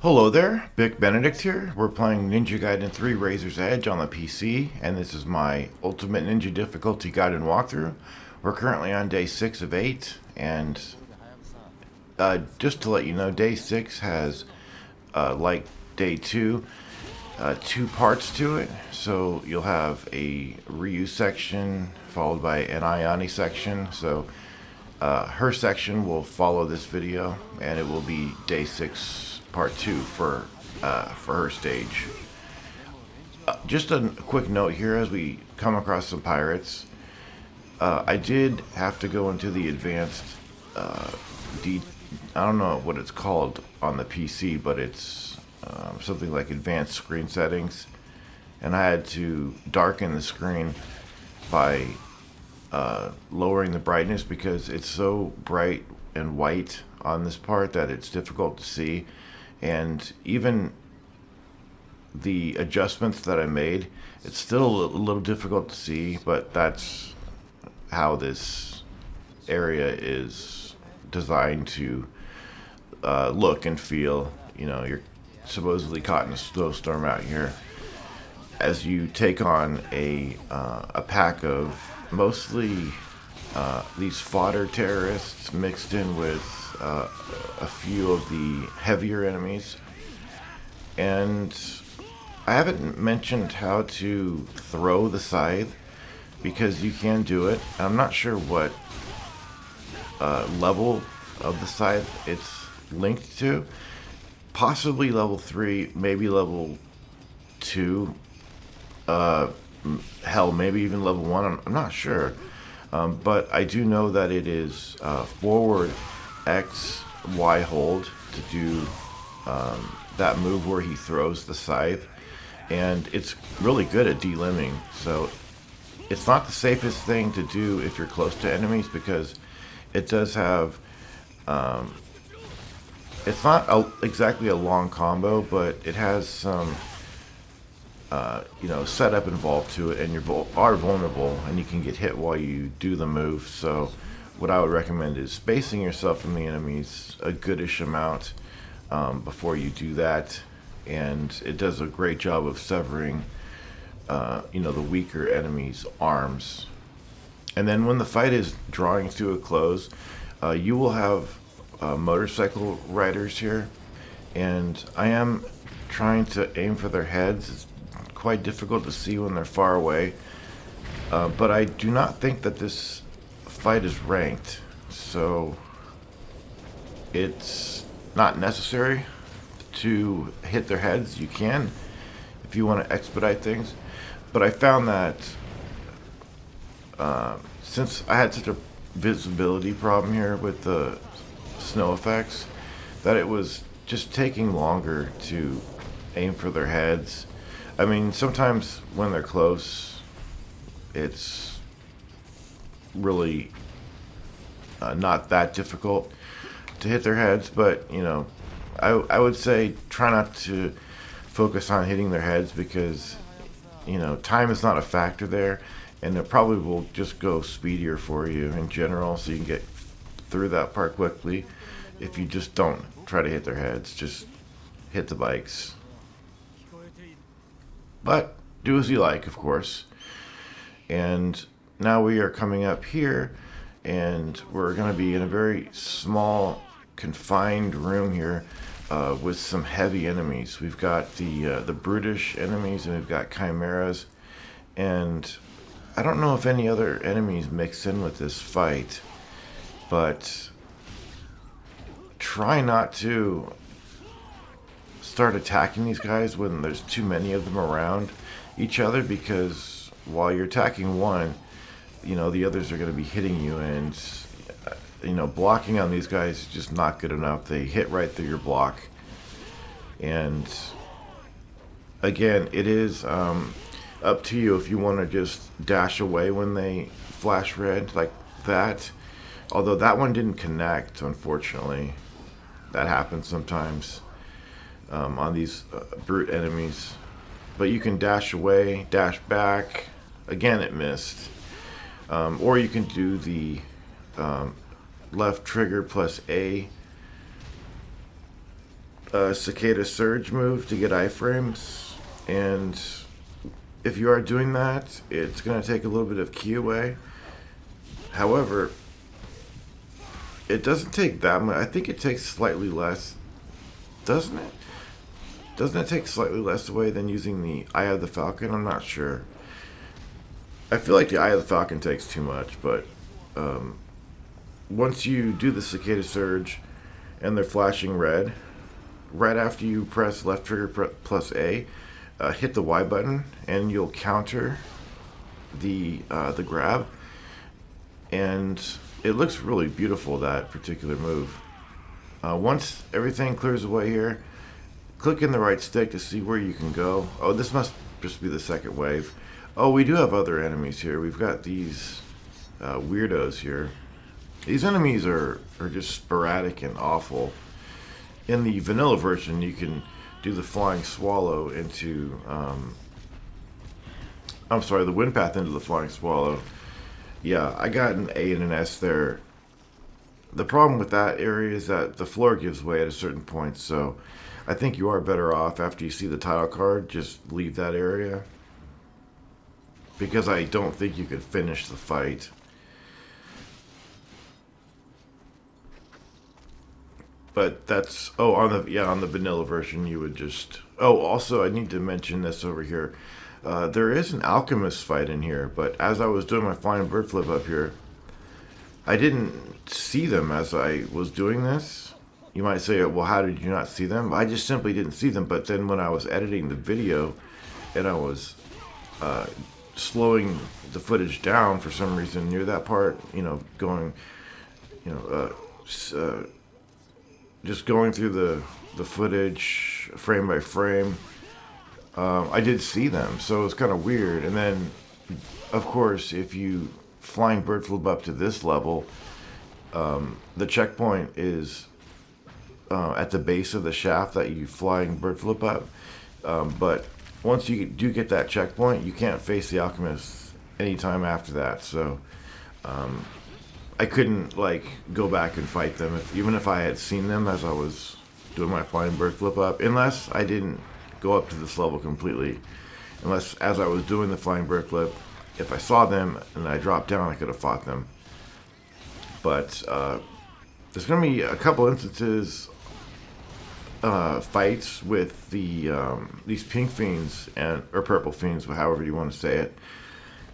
Hello there, Bick Benedict here. We're playing Ninja Gaiden 3 Razor's Edge on the PC, and this is my Ultimate Ninja Difficulty Gaiden walkthrough. We're currently on day 6 of 8, and just to let you know, day 6 has, like day 2, two parts to it. So you'll have a Ryu section, followed by an Ayani section. So her section will follow this video, and it will be day 6 part 2 for her stage. Just a quick note here as we come across some pirates. I did have to go into the advanced I don't know what it's called on the PC, but it's something like advanced screen settings, and I had to darken the screen by lowering the brightness because it's so bright and white on this part that it's difficult to see. And even the adjustments that I made, it's still a little difficult to see, but that's how this area is designed to look and feel. You know, you're supposedly caught in a snowstorm out here as you take on a pack of mostly these fodder terrorists mixed in with a few of the heavier enemies. And I haven't mentioned how to throw the scythe, because you can do it. I'm not sure what level of the scythe it's linked to. Possibly level 3, maybe level 2. Hell, maybe even level 1. I'm not sure. But I do know that it is forward X, Y hold to do that move where he throws the scythe. And it's really good at delimbing. So it's not the safest thing to do if you're close to enemies, because it does have... it's not exactly a long combo, but it has some... setup involved to it, and you are vulnerable, and you can get hit while you do the move. So what I would recommend is spacing yourself from the enemies a goodish amount before you do that, and it does a great job of severing the weaker enemies' arms. And then when the fight is drawing to a close, you will have motorcycle riders here, and I am trying to aim for their heads. It's quite difficult to see when they're far away, but I do not think that this fight is ranked, so it's not necessary to hit their heads. You can if you want to expedite things, but I found that since I had such a visibility problem here with the snow effects, that it was just taking longer to aim for their heads. I mean, sometimes when they're close, it's really not that difficult to hit their heads, but I would say try not to focus on hitting their heads, because time is not a factor there, and it probably will just go speedier for you in general, so you can get through that part quickly. If you just don't try to hit their heads, just hit the bikes. But do as you like, of course. And now we are coming up here, and we're going to be in a very small, confined room here with some heavy enemies. We've got the brutish enemies, and we've got chimeras. And I don't know if any other enemies mix in with this fight, but try not to start attacking these guys when there's too many of them around each other, because while you're attacking one, the others are going to be hitting you, and blocking on these guys is just not good enough. They hit right through your block. And again, it is up to you if you want to just dash away when they flash red like that. Although that one didn't connect, unfortunately. That happens sometimes on these brute enemies. But you can dash away, dash back. Again, it missed. Or you can do the left trigger plus A Cicada Surge move to get iframes, and if you are doing that, it's going to take a little bit of ki away. However, it doesn't take that much. I think it takes slightly less, doesn't it? Doesn't it take slightly less away than using the Eye of the Falcon? I'm not sure. I feel like the Eye of the Falcon takes too much, but once you do the Cicada Surge and they're flashing red, right after you press left trigger plus A, hit the Y button and you'll counter the grab, and it looks really beautiful, that particular move. Once everything clears away here, click in the right stick to see where you can go. Oh, this must just be the second wave. Oh, we do have other enemies here. We've got these weirdos here. These enemies are just sporadic and awful. In the vanilla version, you can do the flying swallow into... I'm sorry, the wind path into the flying swallow. Yeah, I got an A and an S there. The problem with that area is that the floor gives way at a certain point, so I think you are better off after you see the title card, just leave that area. Because I don't think you could finish the fight. But that's, oh, on the vanilla version you would just, oh, also I need to mention this over here. There is an alchemist fight in here, but as I was doing my flying bird flip up here, I didn't see them as I was doing this. You might say, well, how did you not see them? I just simply didn't see them, but then when I was editing the video and I was slowing the footage down for some reason near that part, going, just going through the footage frame by frame, I did see them, so it was kind of weird. And then, of course, if you flying bird flip up to this level, the checkpoint is at the base of the shaft that you flying bird flip up. But once you do get that checkpoint, you can't face the alchemist anytime after that. So I couldn't go back and fight them, even if I had seen them as I was doing my flying bird flip up, unless I didn't go up to this level completely. Unless as I was doing the flying bird flip, if I saw them and I dropped down, I could have fought them. But there's going to be a couple instances, fights with these pink fiends or purple fiends, however you want to say it.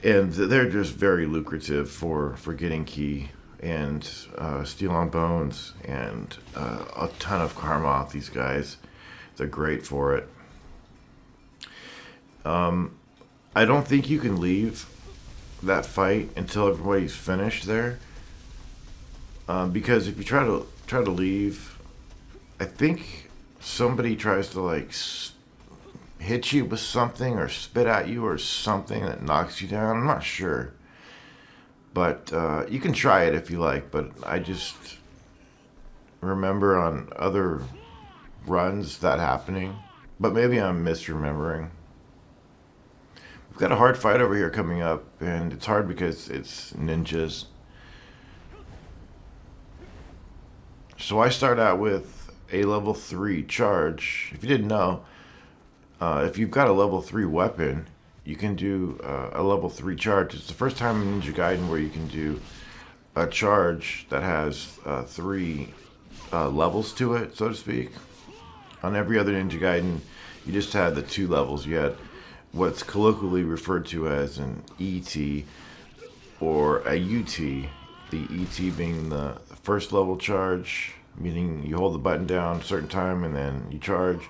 And they're just very lucrative for getting ki and steel on bones and a ton of karma off these guys. They're great for it. I don't think you can leave that fight until everybody's finished there, because if you try to leave, I think somebody tries to hit you with something or spit at you or something that knocks you down. I'm not sure, but you can try it if you like. But I just remember on other runs that happening, but maybe I'm misremembering. We've got a hard fight over here coming up, and it's hard because it's ninjas. So I start out with a level 3 charge. If you didn't know, if you've got a level 3 weapon, you can do a level 3 charge. It's the first time in Ninja Gaiden where you can do a charge that has 3 levels to it, so to speak. On every other Ninja Gaiden, you just had the 2 levels. You had what's colloquially referred to as an ET or a UT. The ET being the first level charge, meaning you hold the button down a certain time and then you charge.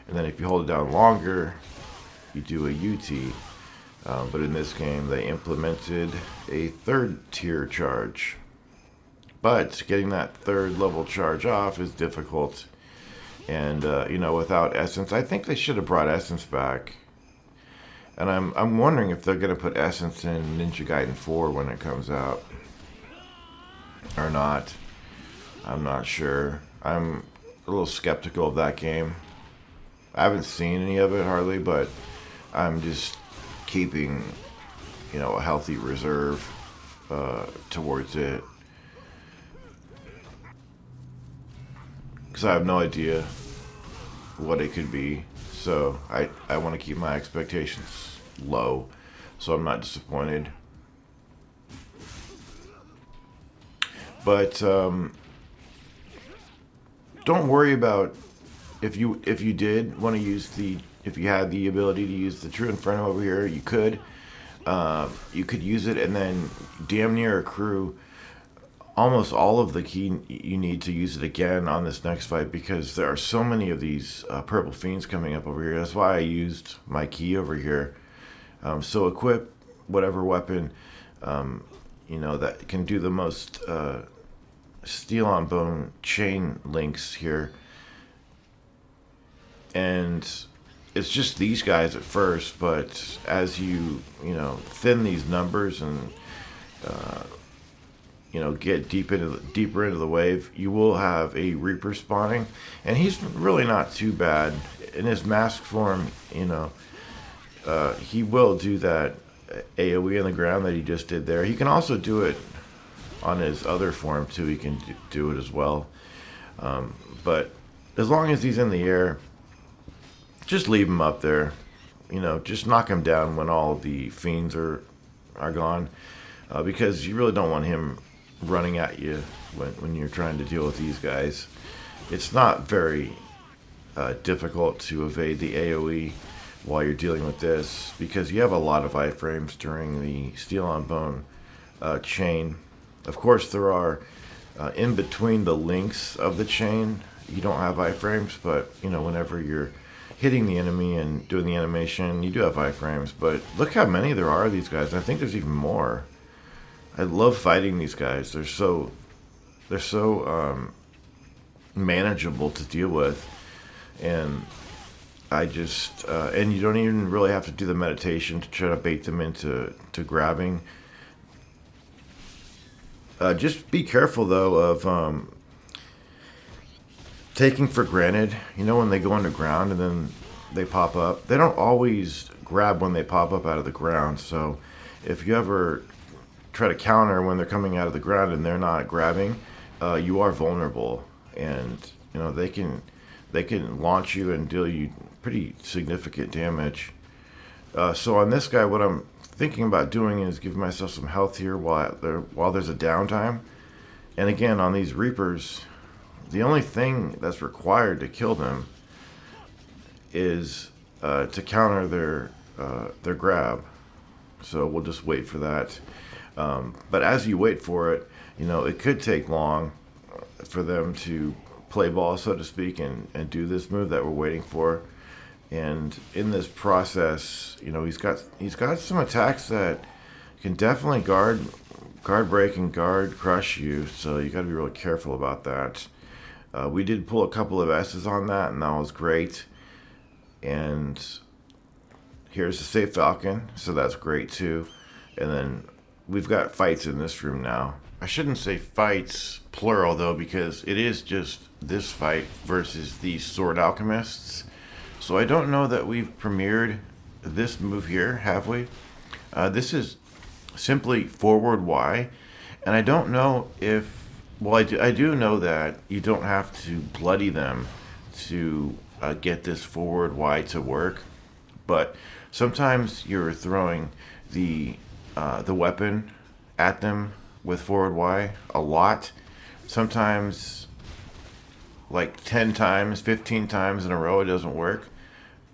And then if you hold it down longer, you do a UT. But in this game, they implemented a 3rd tier charge. But getting that 3rd level charge off is difficult. And, without Essence, I think they should have brought Essence back. And I'm wondering if they're going to put Essence in Ninja Gaiden 4 when it comes out. Or not. I'm not sure. I'm a little skeptical of that game. I haven't seen any of it hardly, but I'm just keeping, a healthy reserve towards it. Because I have no idea what it could be. So I want to keep my expectations low, so I'm not disappointed. But don't worry about if you did want to use if you had the ability to use the True Inferno over here, you could. You could use it and then damn near accrue almost all of the key you need to use it again on this next fight, because there are so many of these purple fiends coming up over here. That's why I used my key over here. So equip whatever weapon that can do the most steel on bone chain links here, and it's just these guys at first, but as you thin these numbers and get deeper into the wave, you will have a Reaper spawning, and he's really not too bad in his mask form. He will do that AoE on the ground that he just did there. He can also do it on his other form too. He can do it as well, but as long as he's in the air, just leave him up there. Just knock him down when all the fiends are gone, because you really don't want him running at you when you're trying to deal with these guys. It's not very difficult to evade the AoE while you're dealing with this, because you have a lot of iframes during the steel on bone chain. Of course, there are in between the links of the chain, you don't have iframes, but whenever you're hitting the enemy and doing the animation, you do have iframes. But look how many there are of these guys. I think there's even more. I love fighting these guys. They're so manageable to deal with, and I just and you don't even really have to do the meditation to try to bait them into grabbing. Just be careful though of taking for granted, when they go underground and then they pop up. They don't always grab when they pop up out of the ground. So if you ever try to counter when they're coming out of the ground and they're not grabbing, you are vulnerable, and they can launch you and deal you pretty significant damage. So on this guy, what I'm thinking about doing is giving myself some health here while there's a downtime. And again, on these Reapers, the only thing that's required to kill them is to counter their grab. So we'll just wait for that. But as you wait for it, it could take long for them to play ball, so to speak, and do this move that we're waiting for. And in this process, he's got some attacks that can definitely guard break and guard crush you. So you got to be really careful about that. We did pull a couple of S's on that, and that was great. And here's the Safe Falcon, so that's great too. And then we've got fights in this room now. I shouldn't say fights plural though, because it is just this fight versus these Sword Alchemists. So I don't know that we've premiered this move here, have we? This is simply forward Y, and I don't know if, well, I do know that you don't have to bloody them to get this forward Y to work, but sometimes you're throwing the weapon at them with forward Y a lot. Sometimes like 10 times, 15 times in a row it doesn't work.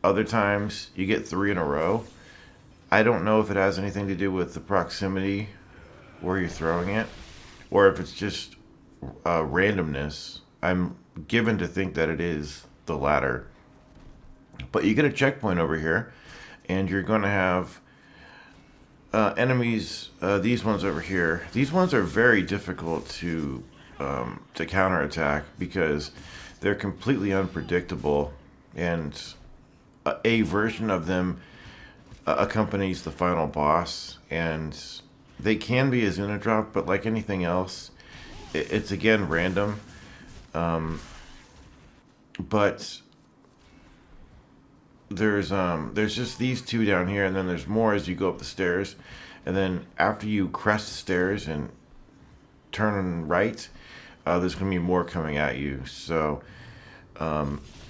Other times you get 3 in a row. I don't know if it has anything to do with the proximity where you're throwing it, or if it's just randomness. I'm given to think that it is the latter. But you get a checkpoint over here, and you're going to have enemies. These ones over here. These ones are very difficult to counterattack because they're completely unpredictable, and a version of them accompanies the final boss, and they can be a Xenodrop, but like anything else, it's again random. But there's just these two down here, and then there's more as you go up the stairs, and then after you crest the stairs and turn right, there's gonna be more coming at you. So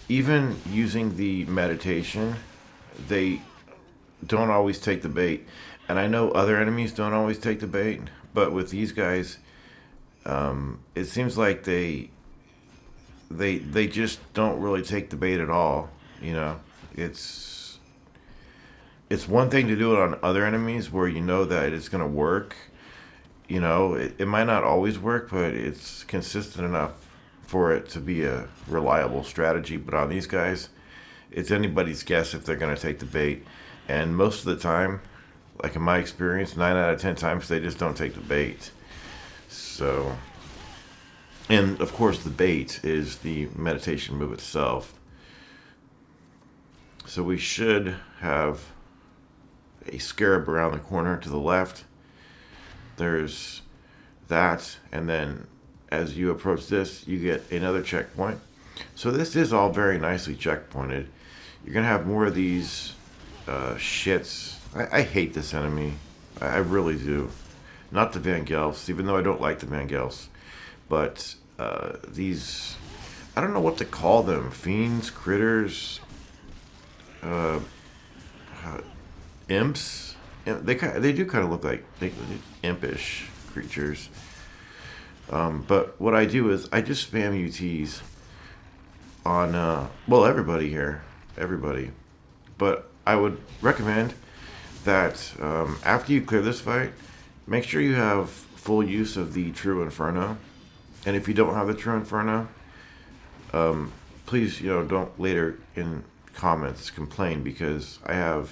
even using the meditation, they don't always take the bait. And I know other enemies don't always take the bait, but with these guys, it seems like they just don't really take the bait at all. You know, it's one thing to do it on other enemies where you know that it's going to work. You know, it might not always work, but it's consistent enough for it to be a reliable strategy. But on these guys, it's anybody's guess if they're going to take the bait. And most of the time, like in my experience, 9 out of 10 times, they just don't take the bait. So, and of course, the bait is the meditation move itself. So we should have a SCARAB around the corner to the left. There's that, and then as you approach this, you get another checkpoint. So this is all very nicely checkpointed. You're gonna have more of these shits. I hate this enemy. I really do. Not the Van Gelfs, even though I don't like the Van Gelfs. But these, I don't know what to call them. Fiends, critters, imps. They do kind of look like impish creatures. But what I do is I just spam UTs on well, everybody here, everybody. But I would recommend that after you clear this fight, make sure you have full use of the True Inferno. And if you don't have the True Inferno, please, don't later in comments complain, because I have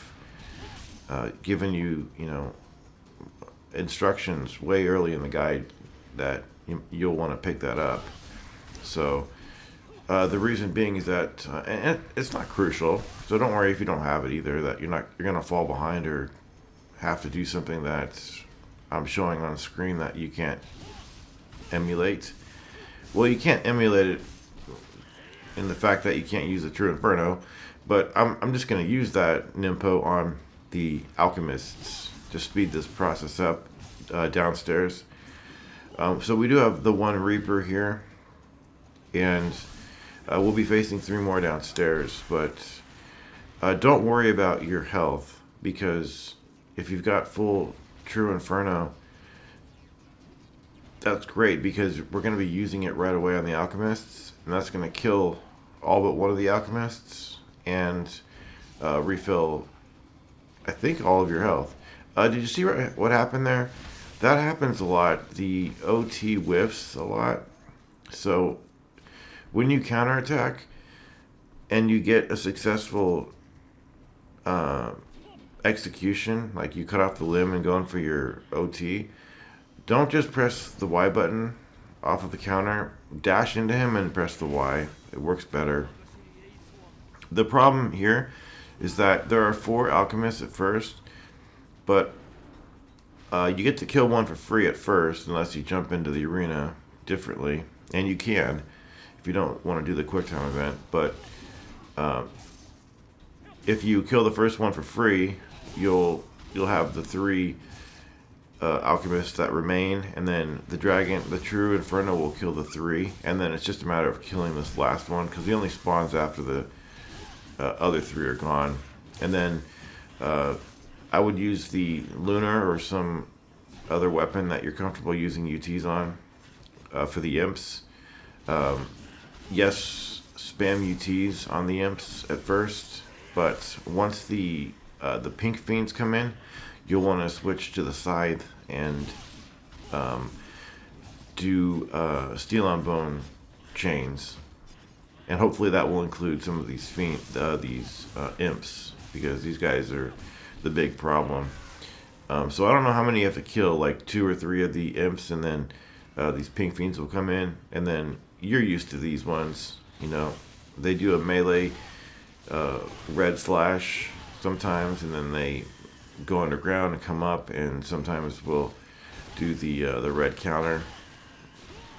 given you, instructions way early in the guide that you'll want to pick that up. So the reason being is that, and it's not crucial, so don't worry if you don't have it either, that you're gonna fall behind or have to do something that I'm showing on the screen that you can't emulate. Well, you can't emulate it in the fact that you can't use the True Inferno, but I'm just gonna use that Nimpo on the alchemists to speed this process up downstairs. So we do have the one Reaper here, and we'll be facing 3 more downstairs, but don't worry about your health, because if you've got full True Inferno, that's great, because we're going to be using it right away on the alchemists, and that's going to kill all but one of the alchemists and refill, I think, all of your health. Did you see what happened there? That happens a lot. The OT whiffs a lot. So when you counterattack and you get a successful execution, like you cut off the limb and going for your OT, don't just press the Y button off of the counter. Dash into him and press the Y. It works better. The problem here is that there are 4 alchemists at first, but you get to kill one for free at first unless you jump into the arena differently, and you can if you don't want to do the quick time event. But if you kill the first one for free, you'll have the 3 alchemists that remain, and then the True Inferno will kill the 3, and then it's just a matter of killing this last one, because he only spawns after the other 3 are gone. And then I would use the Lunar or some other weapon that you're comfortable using UTs on for the imps. Yes, spam UTs on the imps at first, but once the pink fiends come in, you'll want to switch to the scythe and do steel on bone chains, and hopefully that will include some of these imps, because these guys are the big problem. So I don't know how many you have to kill, like 2 or 3 of the imps, and then these pink fiends will come in, and then you're used to these ones. They do a melee red slash sometimes, and then they go underground and come up, and sometimes we'll do the red counter.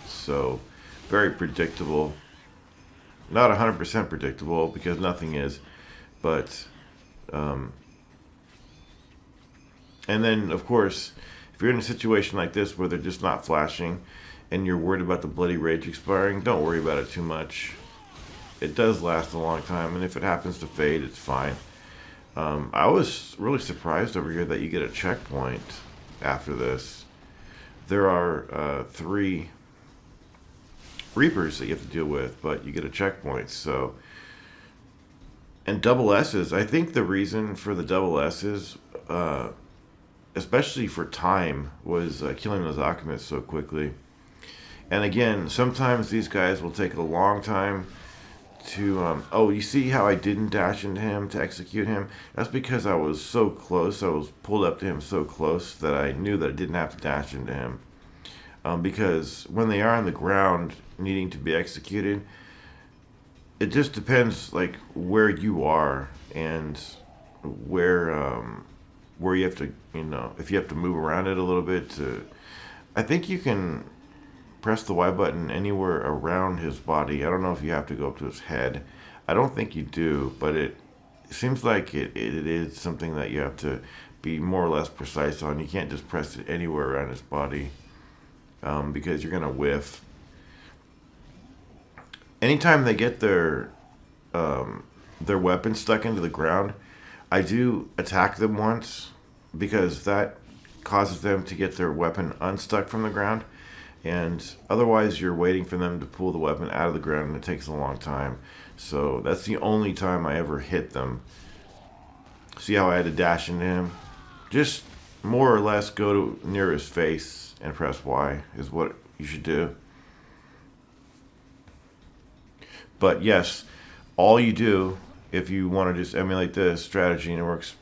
So very predictable. Not 100% predictable, because nothing is, but and then of course, if you're in a situation like this where they're just not flashing and you're worried about the Bloody Rage expiring, don't worry about it too much. it does last a long time, and if it happens to fade, it's fine. I was really surprised over here that you get a checkpoint after this. There are 3 Reapers that you have to deal with, but you get a checkpoint. So, and double S's. I think the reason for the double S's, especially for time, was killing those alchemists so quickly. And again, sometimes these guys will take a long time to oh, you see how I didn't dash into him to execute him? That's because I was so close. I was pulled up to him so close that I knew that I didn't have to dash into him. Because when they are on the ground needing to be executed, it just depends like where you are and where you have to, if you have to move around it a little bit to, I think you can press the Y button anywhere around his body. I don't know if you have to go up to his head. I don't think you do, but it seems like it is something that you have to be more or less precise on. You can't just press it anywhere around his body, because you're gonna whiff. Anytime they get their weapon stuck into the ground, I do attack them once, because that causes them to get their weapon unstuck from the ground. And otherwise, you're waiting for them to pull the weapon out of the ground, and it takes a long time. So that's the only time I ever hit them. See how I had to dash into him? Just more or less go to near his face and press Y is what you should do. But yes, all you do if you want to just emulate this strategy, and it works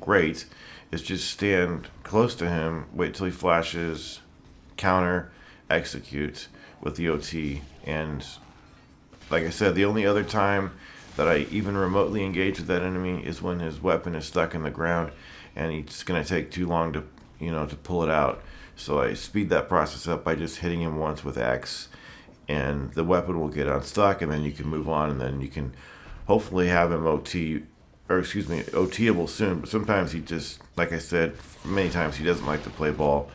great, is just stand close to him, wait till he flashes, counter, execute with the OT. And like I said, the only other time that I even remotely engage with that enemy is when his weapon is stuck in the ground and it's going to take too long to pull it out. So I speed that process up by just hitting him once with X, and the weapon will get unstuck, and then you can move on, and then you can hopefully have him OTable soon. But sometimes he just, like I said, many times he doesn't like to play ball.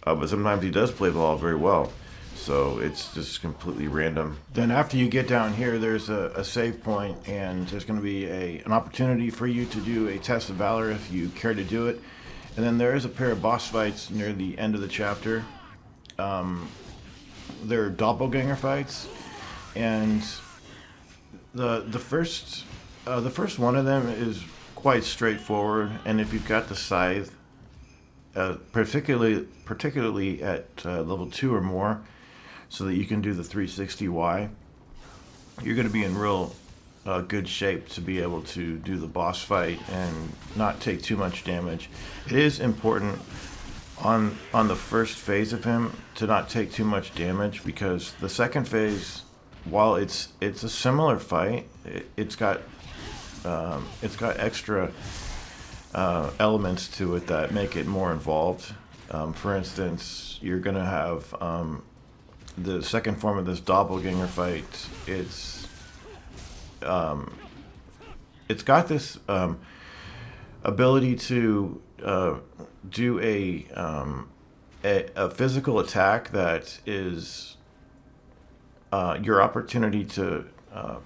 But sometimes he does play ball very well. So it's just completely random. Then after you get down here, there's a save point, and there's going to be an opportunity for you to do a test of valor if you care to do it. And then there is a pair of boss fights near the end of the chapter. They're doppelganger fights, and the first one of them is quite straightforward. And if you've got the scythe, particularly at level 2 or more, so that you can do the 360Y, you're going to be in real good shape to be able to do the boss fight and not take too much damage. It is important on the first phase of him to not take too much damage, because the second phase, while it's a similar fight, it's got extra elements to it that make it more involved. For instance, you're going to have the second form of this doppelganger fight. It's got this ability to do a physical attack that is your opportunity to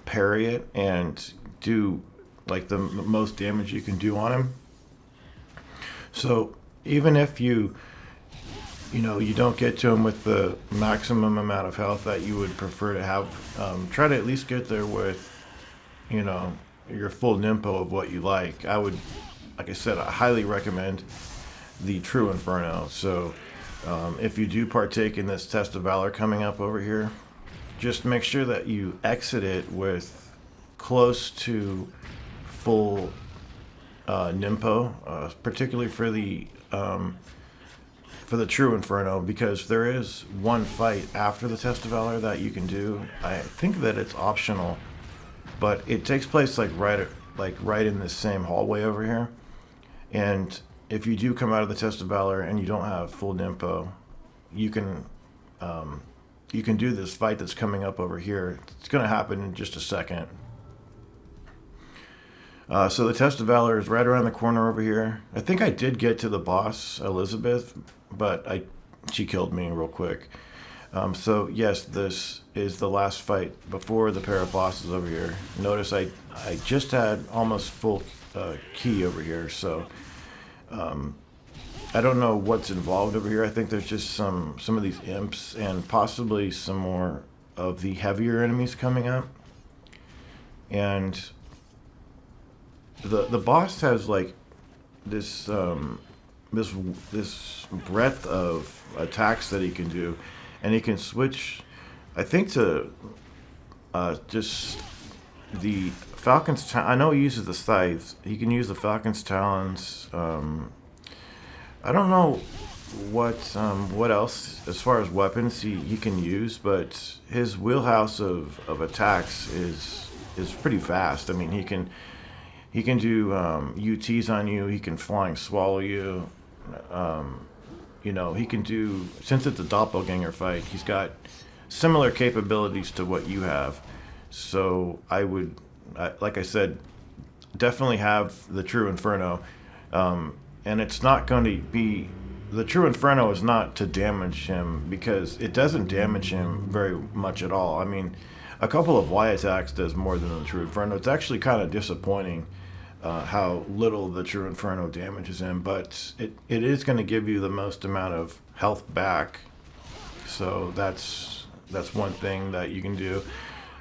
parry it and do like the most damage you can do on him. So even if you don't get to him with the maximum amount of health that you would prefer to have, try to at least get there with, your full nimpo of what you like. Like I said, I highly recommend the True Inferno. So if you do partake in this test of valor coming up over here, just make sure that you exit it with close to full nimpo, particularly for the True Inferno, because there is one fight after the test of valor that you can do. I think that it's optional, but it takes place right in this same hallway over here. And if you do come out of the test of valor and you don't have full nimpo, you can do this fight that's coming up over here. It's going to happen in just a second. So the test of valor is right around the corner over here. I think I did get to the boss, Elizabeth, but she killed me real quick. So yes, this is the last fight before the pair of bosses over here. Notice I just had almost full key over here, so I don't know what's involved over here. I think there's just some of these imps and possibly some more of the heavier enemies coming up. And the boss has like this this breadth of attacks that he can do, and he can switch, I think, to just the Falcon's I know he uses the scythes. He can use the Falcon's talons. I don't know what else as far as weapons he can use, but his wheelhouse of attacks is pretty vast. I mean, he can do UTs on you. He can flying swallow you. He can do, since it's a doppelganger fight, he's got similar capabilities to what you have. So like I said, definitely have the True Inferno. And it's not going to be, the True Inferno is not to damage him, because it doesn't damage him very much at all. I mean, a couple of Y attacks does more than the True Inferno. It's actually kind of disappointing how little the True Inferno damages him, but it is going to give you the most amount of health back. So that's one thing that you can do.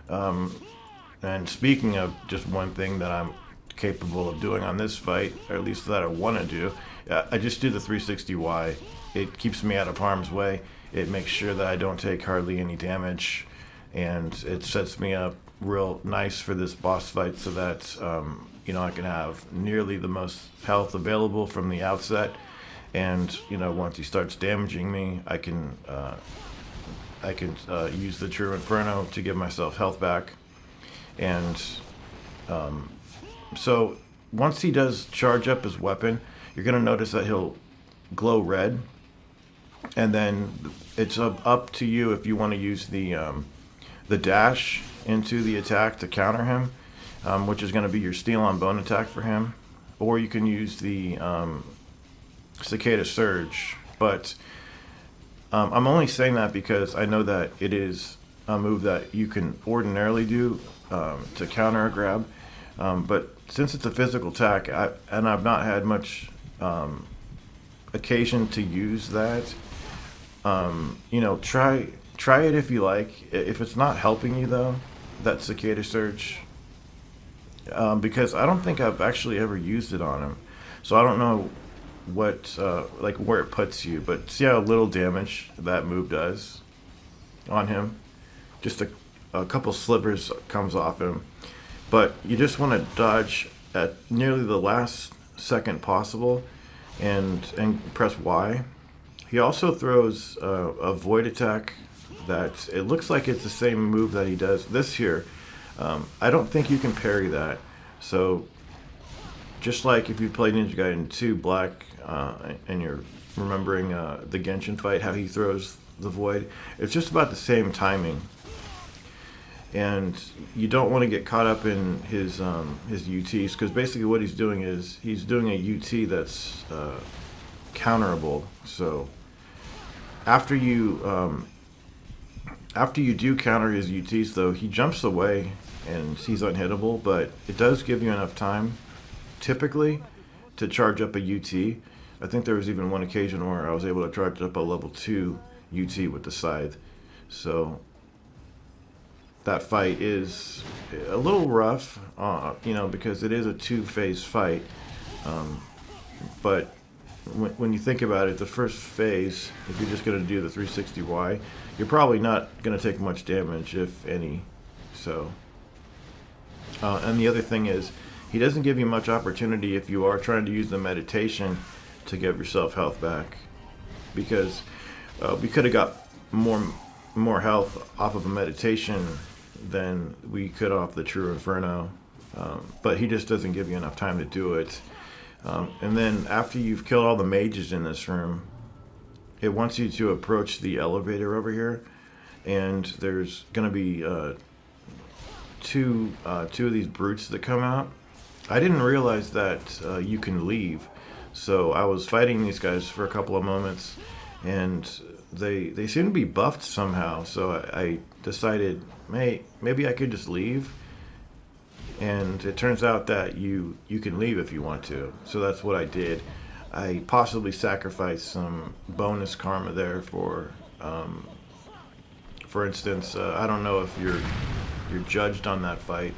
And speaking of just one thing that I'm capable of doing on this fight, or at least that I want to do, I just do the 360Y. It keeps me out of harm's way. It makes sure that I don't take hardly any damage, and it sets me up real nice for this boss fight, so that I can have nearly the most health available from the outset. And once he starts damaging me, I can use the True Inferno to give myself health back. And so once he does charge up his weapon, you're going to notice that he'll glow red. And then it's up to you if you want to use the dash into the attack to counter him, which is going to be your steel on bone attack for him. Or you can use the Cicada Surge. But I'm only saying that because I know that it is a move that you can ordinarily do to counter a grab. But since it's a physical attack, and I've not had much occasion to use that, try it if you like. If it's not helping you though, that Cicada Surge, because I don't think I've actually ever used it on him, so I don't know what where it puts you. But see how little damage that move does on him. Just a couple slivers comes off him. But you just want to dodge at nearly the last second possible and press Y. He also throws a void attack that it looks like it's the same move that he does this here. I don't think you can parry that. So just like if you played Ninja Gaiden 2 Black and you're remembering the Genshin fight, how he throws the void, it's just about the same timing. And you don't want to get caught up in his UTs, because basically what he's doing is he's doing a UT that's counterable. So after you do counter his UTs, though, he jumps away and he's unhittable. But it does give you enough time, typically, to charge up a UT. I think there was even one occasion where I was able to charge up a level 2 UT with the scythe. So that fight is a little rough, because it is a 2-phase fight. But when you think about it, the first phase, if you're just going to do the 360Y, you're probably not going to take much damage, if any. So, and the other thing is, he doesn't give you much opportunity if you are trying to use the meditation to give yourself health back, because we could have got more health off of a meditation than we could off the True Inferno, but he just doesn't give you enough time to do it. And then after you've killed all the mages in this room, it wants you to approach the elevator over here, and there's going to be two of these brutes that come out. I didn't realize that you can leave, so I was fighting these guys for a couple of moments, and they seem to be buffed somehow. So I decided, maybe I could just leave. And it turns out that you can leave if you want to. So that's what I did. I possibly sacrificed some bonus karma there for instance, I don't know if you're judged on that fight.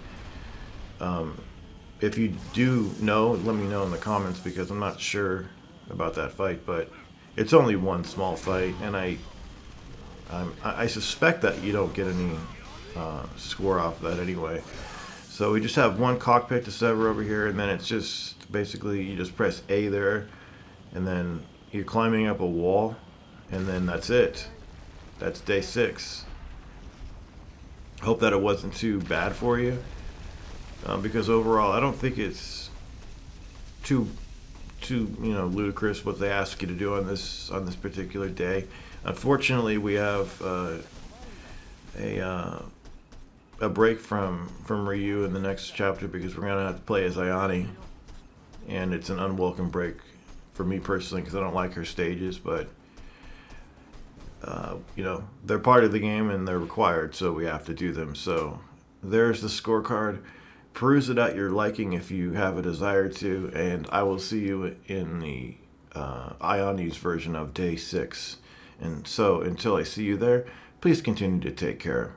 If you do know, let me know in the comments because I'm not sure about that fight. But it's only one small fight, and I suspect that you don't get any score off that anyway. So we just have one cockpit to sever over here, and then it's just basically you just press A there, and then you're climbing up a wall, and then that's it. That's day 6. Hope that it wasn't too bad for you, because overall I don't think it's too ludicrous what they ask you to do on this particular day. Unfortunately, we have a break from Ryu in the next chapter because we're gonna have to play as Ayane, and it's an unwelcome break for me personally because I don't like her stages, but they're part of the game and they're required, so we have to do them. So there's the scorecard. Peruse it at your liking if you have a desire to, and I will see you in the Ayane's version of day 6. And so until I see you there, please continue to take care.